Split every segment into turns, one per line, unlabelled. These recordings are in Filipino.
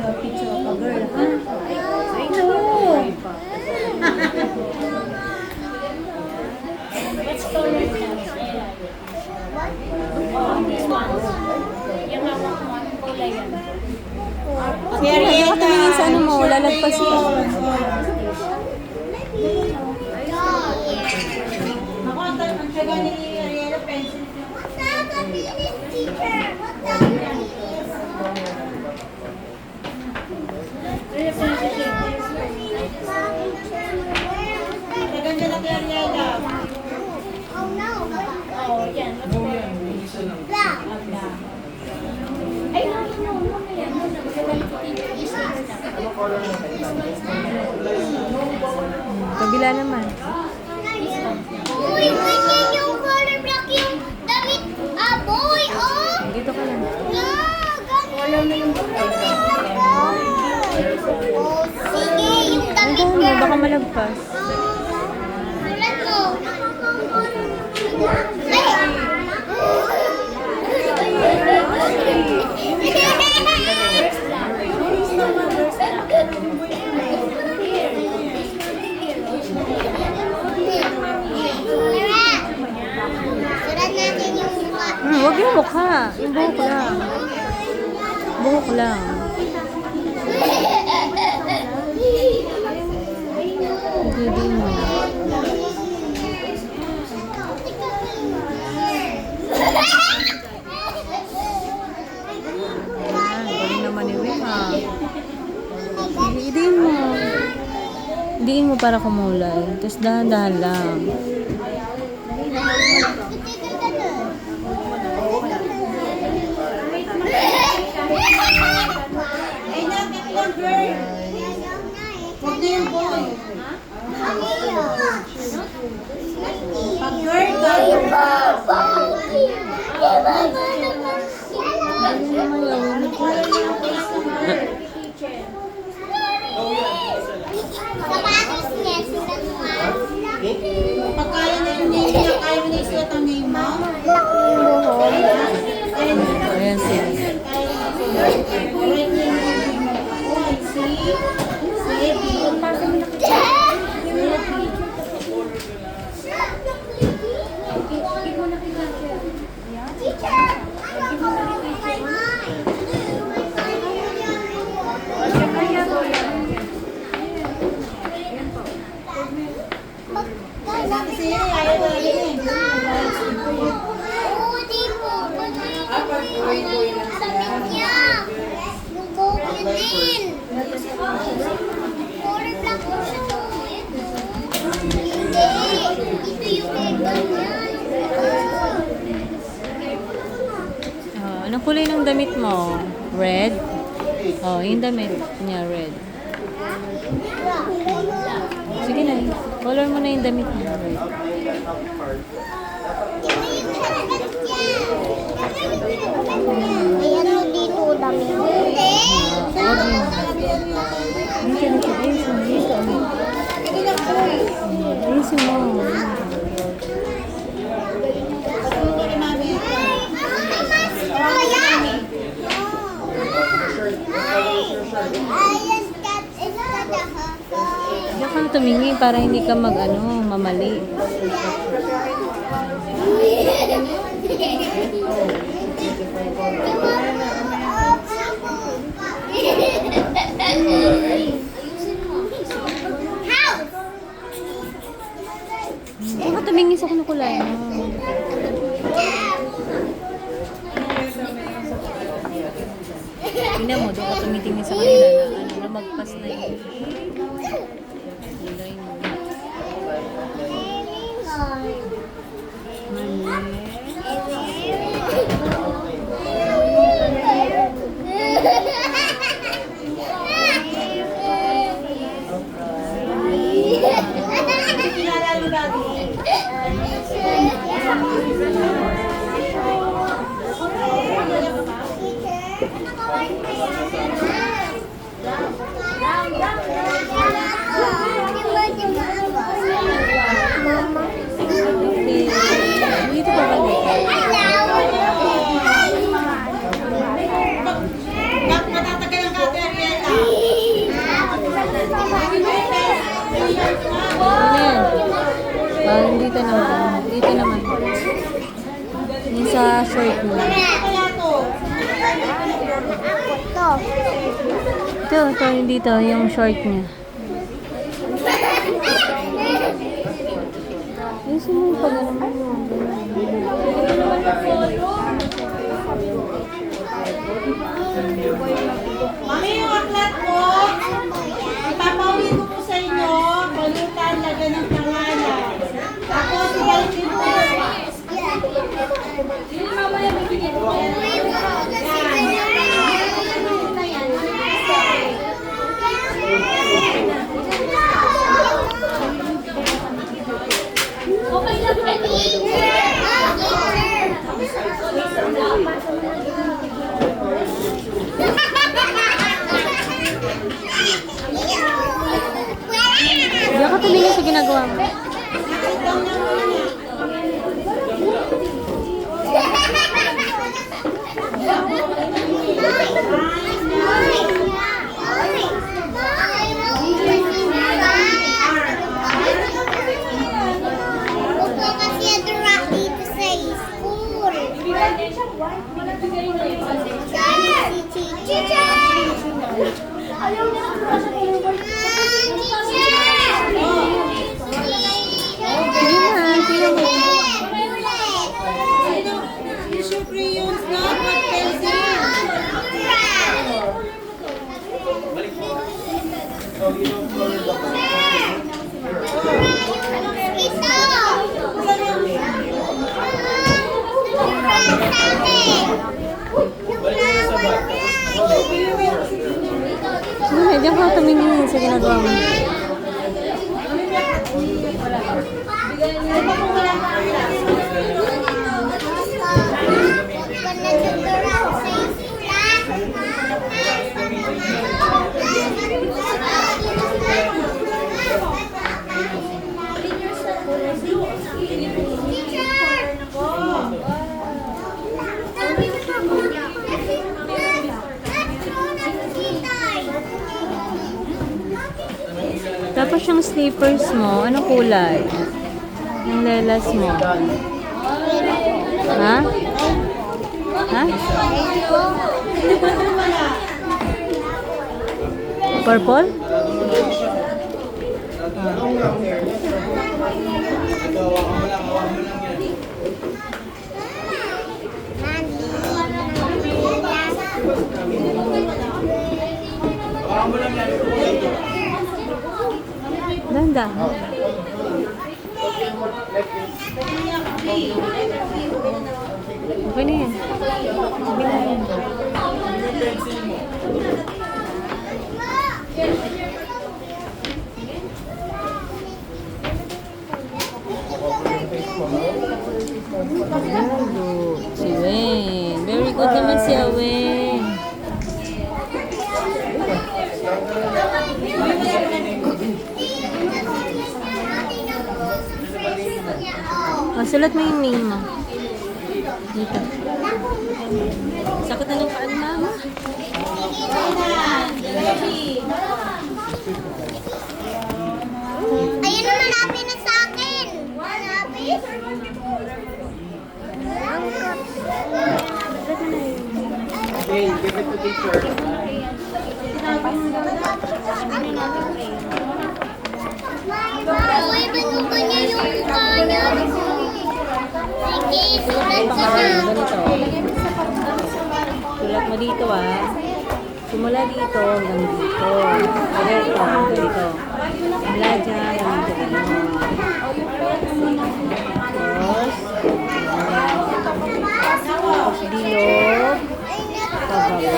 Picture of a girl, ha? I know.
What's color niya? This one. Yung hawak mo, anong kulay yan?
Sige, huwag ka tumingin sa ano mo, lalagpas yun.
Ako, ang taga ni Ariela pencil. Taga niya na kay Ariela.
Oh, yan. What's color? Ay, no. Yan.
Kabila naman.
Uy, ganyan yung color black yung damit. Ah, boy, oh!
Dito ka lang.
Color na yung Oh, sige, yung damit
Ano mo,
girl.
baka malagpas.
Sulat mo. Ay! Sulat natin yung mukha.
Huwag yung mukha. Yung buhok lang. Buhok lang. Hindi mo. Galing naman ni Wim, ha? Idiin mo. Idiin mo para kumulay. Tapos dahan-dahan lang.
Ay, nakit lang, girl. Huwag na yung boy. Pag girl ka,
Sapatos niya, sulat mo ah.
pag kaya na yung name niya, kaya mo na isulat ang name mo.
Ayan siya.
Kasi ayaw na rin eh.
Oo, di po. Yung damit niya. Yung buhok niya din. Color black po siya. Hindi. Ito yung legal niya.
Anong kulay ng damit mo? Red? Oh, yung damit niya, red. Sige na. Color mo na yung damit niya, red.
Ayan mo dito damit. Hindi.
Dito. Ayusin mo. Diyan ka tumingin para hindi ka mamali. Diyan ka tumingin sa kulay mo. Tingnan mo, doon ka tumitingin sa kanila na lumagpas na yun. Kulay mo.
Pinalalo lagi.
Dito ba balik?
Matatagal ang kate Ariela.
Dito naman. Dito naman. Yung sa short niya.
Kaya to.
Ito, yung dito, yung short niya. Yung sino pa naman yun?
Mami, yung aklat ko. Ipapawin ko po sa inyo. Balutan, lagyan ng pangalan. Tapos, ibalik mo.
Hindi ako tumingin sa ginagawa mo.
Tissue crayons na. Mag-pencil.
Hindi ako tumingin sa ginagawa mo. Tapos yung slippers mo, anong kulay? Yung lelas mo. Ha? Ha? Purple? Ganda. Okay na yan. Okay na yan. Si Wayne. Very good naman si Wayne. Sulat mo yung name mo. Dito. Sakot na ng paan, mama.
Ayun naman, happy na sa akin. Happy?
Okay, give it to teacher.
Uy, ba't niya yung mukha niya? Sige, sulat ko na.
Ganito. Sulat mo dito, ah. Simula dito hanggang dito. Ganito, ganito. Simula dyan hanggang dito. Tapos, dilog, pababa.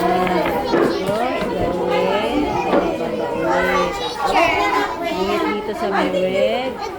Tapos, gawin, pababa ulit. Tapos, dito sa may red.